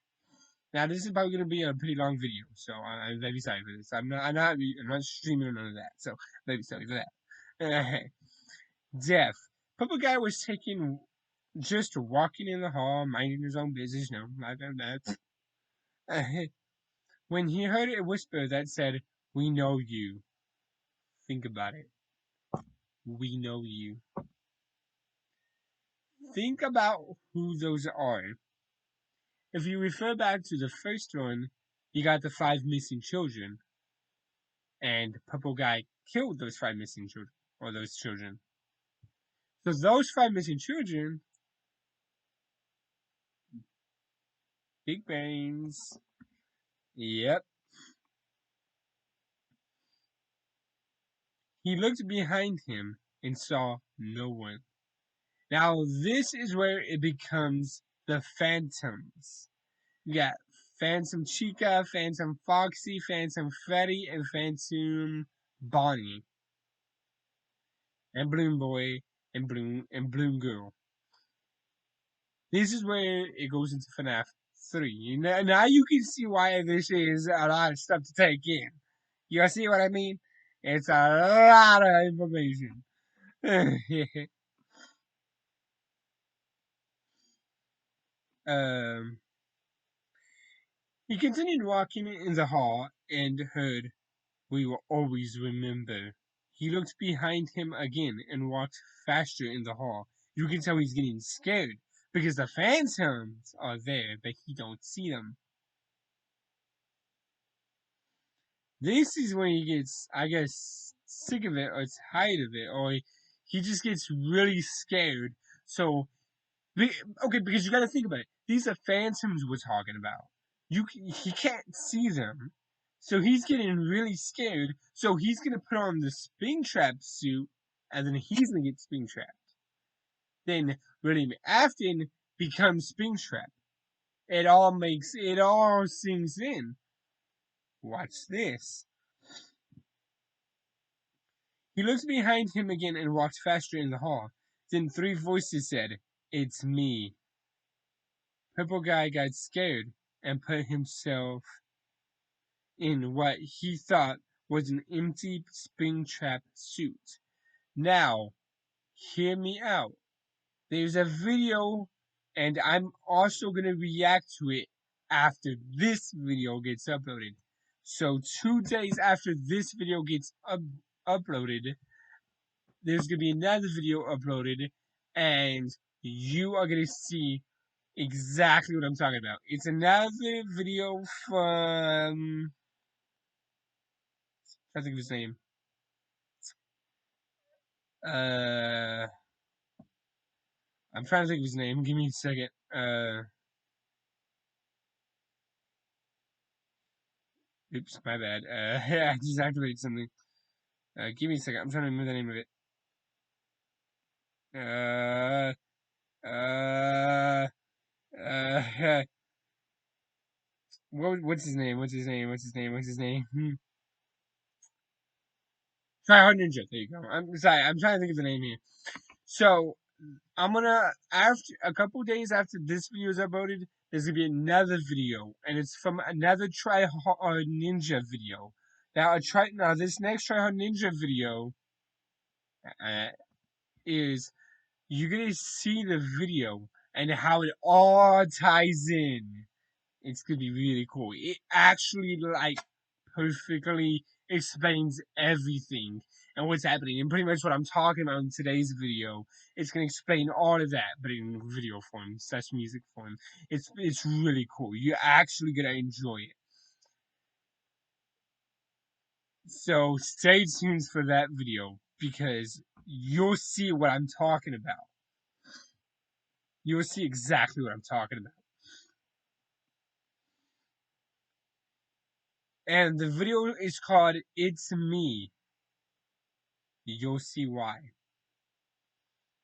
A: Now this is probably going to be a pretty long video, so I'm very sorry for this. I'm not streaming or none of that, so I'm very sorry for that. Death. Purple guy was just walking in the hall, minding his own business. No, like that. When he heard a whisper that said, "We know you." Think about it. We know you. Think about who those are. If you refer back to the first one, you got the 5 missing children. And Purple Guy killed those 5 missing children, or those children. So those 5 missing children, big brains. Yep. He looked behind him and saw no one. Now this is where it becomes the phantoms. You got Phantom Chica, Phantom Foxy, Phantom Freddy, and Phantom Bonnie, and Bloom Boy, and Bloom Girl. This is where it goes into FNAF 3. Now you can see why this is a lot of stuff to take in. You see what I mean? It's a lot of information. um, he continued walking in the hall and heard, "We will always remember." He looked behind him again and walked faster in the hall. You can tell he's getting scared because the phantoms are there, but he don't see them. This is when he gets, I guess, sick of it or tired of it, or he just gets really scared. So, okay, because you got to think about it. These are phantoms we're talking about. He can't see them, so he's getting really scared. So he's gonna put on the Springtrap suit, and then he's gonna get Springtrapped. Then William Afton becomes Springtrap. It all sinks in. Watch this. He looked behind him again and walked faster in the hall. Then three voices said, "It's me." Purple Guy got scared and put himself in what he thought was an empty Springtrap suit. Now, hear me out. There's a video, and I'm also going to react to it after this video gets uploaded. So 2 days after this video gets uploaded, there's going to be another video uploaded, and you are going to see exactly what I'm talking about. It's another video from, I think of his name. Uh, I'm trying to think of his name. Give me a second. Oops, my bad. I just activated something. Give me a second. I'm trying to remember the name of it. Uh, uh, what's his name? What's his name? What's his name? What's his name? Try Hard Ninja. There you go. I'm sorry. I'm trying to think of the name here. So I'm gonna after a couple days after this video is uploaded, there's gonna be another video, and it's from another Try Hard Ninja video. Now this next Try Hard Ninja video uh, is you're gonna see the video and how it all ties in. It's gonna be really cool. It actually like perfectly explains everything and what's happening, and pretty much what I'm talking about in today's video. It's gonna explain all of that, but in video form, such music form. It's really cool. You're actually gonna enjoy it. So stay tuned for that video because you'll see what I'm talking about. You'll see exactly what I'm talking about. And the video is called "It's Me." You'll see why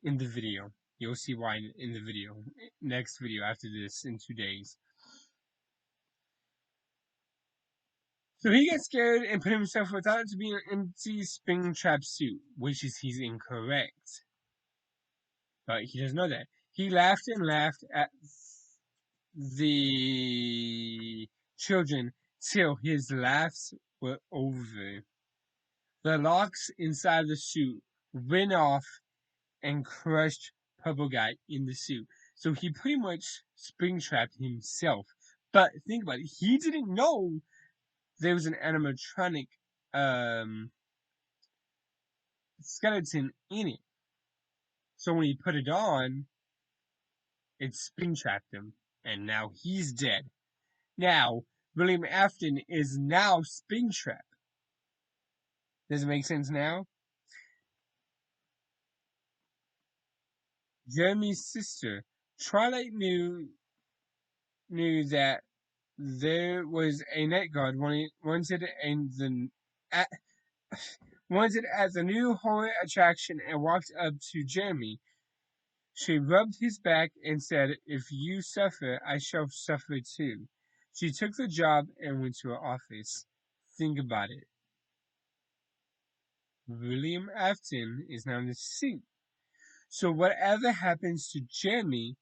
A: in the video. You'll see why in the video. Next video after this in 2 days. So he gets scared and put himself without it to be an empty Springtrap suit, which is he's incorrect. But he doesn't know that. He laughed and laughed at the children till his laughs were over. The locks inside the suit went off and crushed Purple Guy in the suit. So he pretty much springtrapped himself. But think about it, he didn't know there was an animatronic skeleton in it. So when he put it on, it springtrapped him, and now he's dead. Now, William Afton is now springtrapped. Does it make sense now? Jeremy's sister, Twilight knew that there was a night guard wanted at, wanted at the new horror attraction and walked up to Jeremy. She rubbed his back and said, "If you suffer, I shall suffer too." She took the job and went to her office. Think about it. William Afton is now in the seat. So whatever happens to Jeremy,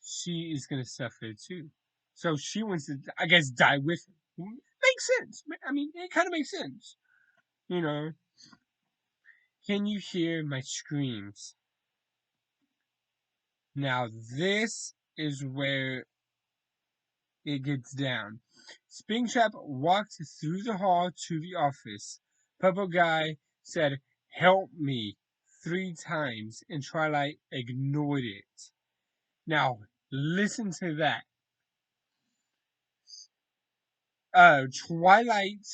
A: she is going to suffer too. So she wants to, I guess, die with him. Makes sense. I mean, it kind of makes sense. You know, can you hear my screams? Now, this is where it gets down. Springtrap walked through the hall to the office. Purple Guy said, "Help me," 3 times, and Twilight ignored it. Now, listen to that. Twilight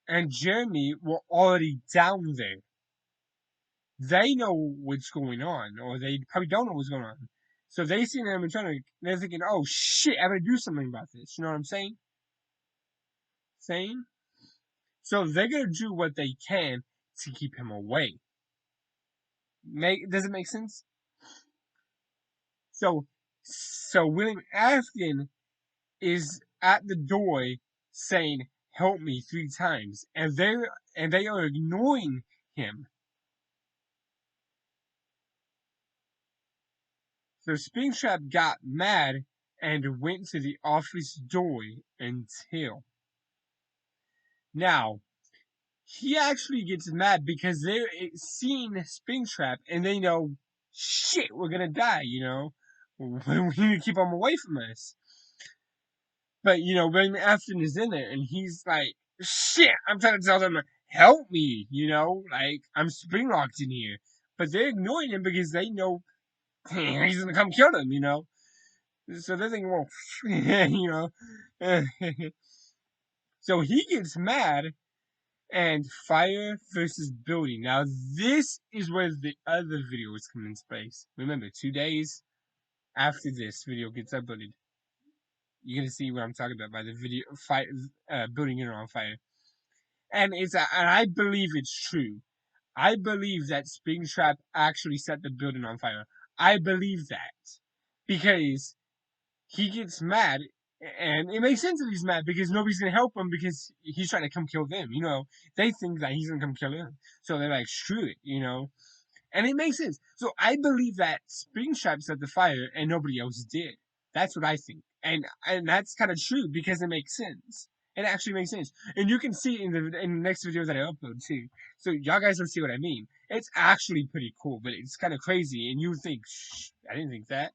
A: and Jeremy were already down there. They know what's going on, or they probably don't know what's going on. So they see them and they're thinking, "Oh shit, I gotta do something about this." You know what I'm saying? Saying? So they're gonna do what they can to keep him away. Does it make sense? So, so William Afton is at the door saying, "Help me," 3 times, and they are ignoring him. So Springtrap got mad and went to the office door until now. He actually gets mad because they're seeing Springtrap and they know, shit, we're gonna die, you know? We need to keep him away from us. But, William Afton is in there and he's like, shit, I'm trying to tell them, help me, like, I'm spring locked in here. But they're ignoring him because they know he's gonna come kill them, So they're thinking, well, so he gets mad and fire versus building. Now, this is where the other videos come into place. Remember, 2 days after this video gets uploaded, you're gonna see what I'm talking about by the video building it on fire. And and I believe it's true. I believe that Springtrap actually set the building on fire. I believe that because he gets mad, and it makes sense that he's mad because nobody's gonna help him because he's trying to come kill them. They think that he's gonna come kill them, so they're like, screw it. And it makes sense. So I believe that Springtrap set the fire and nobody else did. That's what I think, and that's kind of true because it makes sense. It actually makes sense, and you can see in the next video that I upload too. So y'all guys will see what I mean. It's actually pretty cool, but it's kind of crazy, and you think, shh, I didn't think that.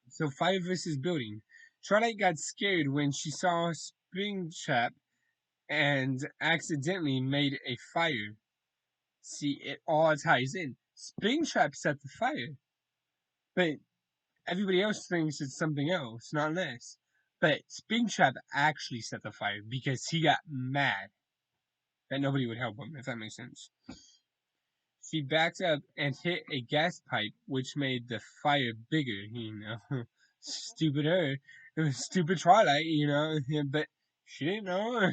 A: So fire versus building. Twilight got scared when she saw Springtrap and accidentally made a fire. See, it all ties in. Springtrap set the fire, but everybody else thinks it's something else, not less. But Springtrap actually set the fire because he got mad that nobody would help him, if that makes sense. She backed up and hit a gas pipe, which made the fire bigger. Stupid her. Stupid Twilight, but she didn't know.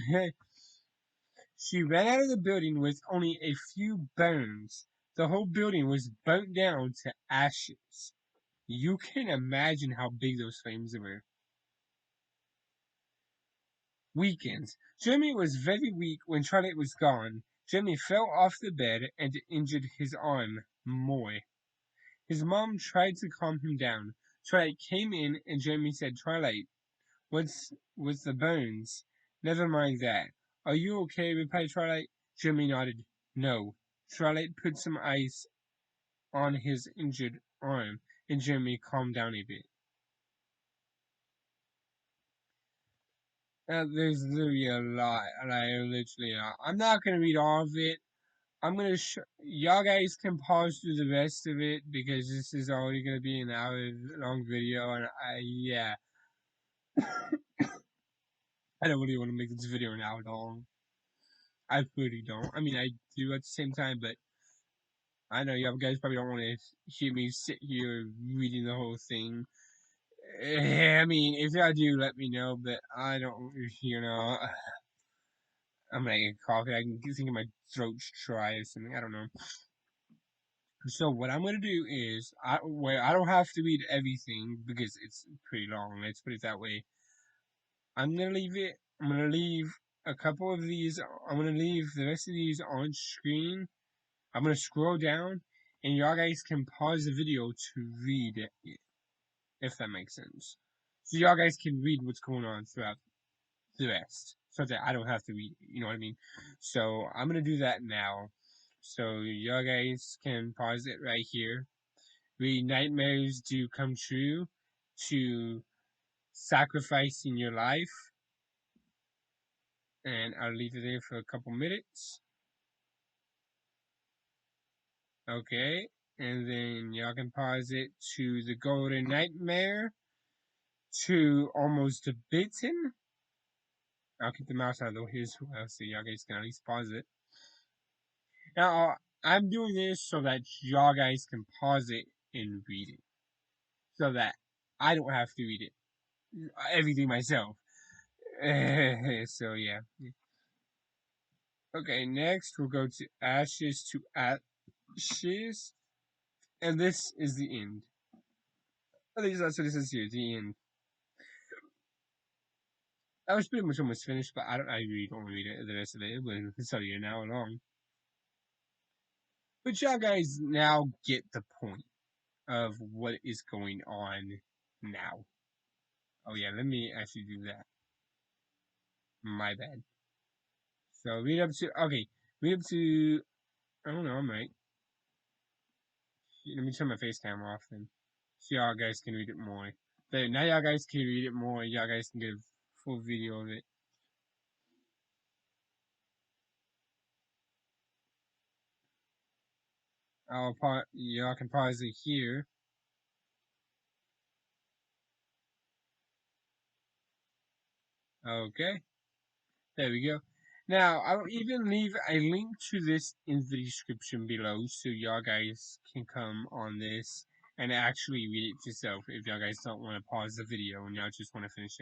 A: She ran out of the building with only a few burns. The whole building was burnt down to ashes. You can imagine how big those flames were. Weekends. Jeremy was very weak when Twilight was gone. Jeremy fell off the bed and injured his arm more. His mom tried to calm him down. Twilight came in and Jeremy said, "Twilight, what's with the burns?" "Never mind that. Are you okay?" replied Twilight. Jeremy nodded. "No." Twilight put some ice on his injured arm, and Jeremy calmed down a bit. There's literally a lot, like literally a lot. I'm not gonna read all of it. I'm gonna y'all guys can pause through the rest of it because this is already gonna be an hour-long video, and yeah, I don't really want to make this video an hour long. I really don't. I mean, I do at the same time, but I know y'all guys probably don't want to hear me sit here reading the whole thing. I mean, if y'all do, let me know, but I don't. I'm gonna get coffee. I can think my throat's dry or something. I don't know. So what I'm gonna do is I don't have to read everything because it's pretty long. Let's put it that way. I'm gonna leave it. I'm gonna leave a couple of these. I'm gonna leave the rest of these on screen. I'm gonna scroll down, and y'all guys can pause the video to read it, if that makes sense. So y'all guys can read what's going on throughout the rest, so that I don't have to read. You know what I mean? So I'm gonna do that now. So y'all guys can pause it right here. Read nightmares do come true to sacrificing your life, and I'll leave it there for a couple minutes. Okay, and then y'all can pause it to the golden nightmare to almost bitten. I'll keep the mouse out of the way as well, so y'all guys can at least pause it. Now, I'm doing this so that y'all guys can pause it and read it, so that I don't have to read it everything myself. So yeah. Okay, next we'll go to ashes to ashes, and this is the end. At least that's what this is here, the end. I was pretty much almost finished, but I really don't read it the rest of it. It's already an hour long. But y'all guys now get the point of what is going on now. Oh yeah, let me actually do that. My bad. So read up to read up to I don't know, I'm right. Let me turn my face cam off then. So y'all guys can read it more. There, now y'all guys can read it more. Y'all guys can get a full video of it. Y'all can pause it here. Okay, there we go. Now I'll even leave a link to this in the description below, so y'all guys can come on this and actually read it yourself if y'all guys don't want to pause the video and y'all just want to finish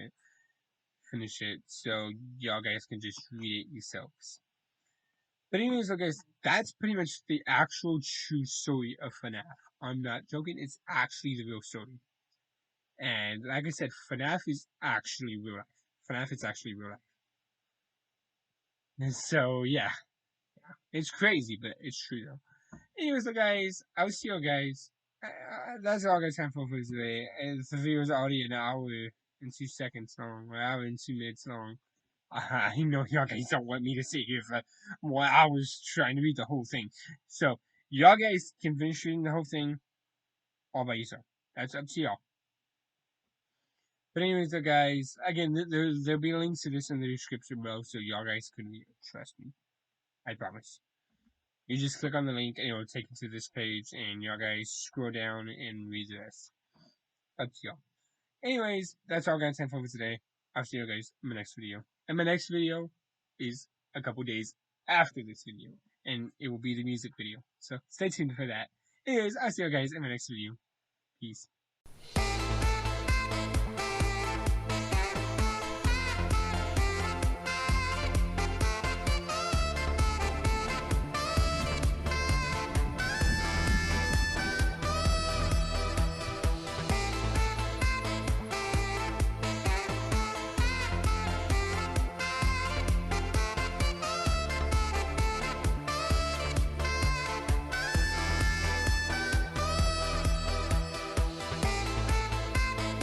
A: it, so y'all guys can just read it yourselves. But anyways, so guys, that's pretty much the actual true story of FNAF. I'm not joking, it's actually the real story. And like I said, FNAF is actually real life. FNAF is actually real life. And so yeah, it's crazy, but it's true though. Anyways, so guys, I'll see you guys. That's all I got time for today. And the video is already an hour and 2 seconds long, or an hour and 2 minutes long. I know y'all guys don't want me to sit here for more hours trying to read the whole thing. So y'all guys can finish reading the whole thing all by yourself. That's up to y'all. But anyways, so guys, again, there'll be links to this in the description below, so y'all guys can read it. Trust me, I promise. You just click on the link and it'll take you to this page, and y'all guys scroll down and read the rest. Up to y'all. Anyways, that's all I got time for today. I'll see you guys in my next video. And my next video is a couple days after this video, and it will be the music video. So stay tuned for that. Anyways, I'll see you guys in my next video. Peace.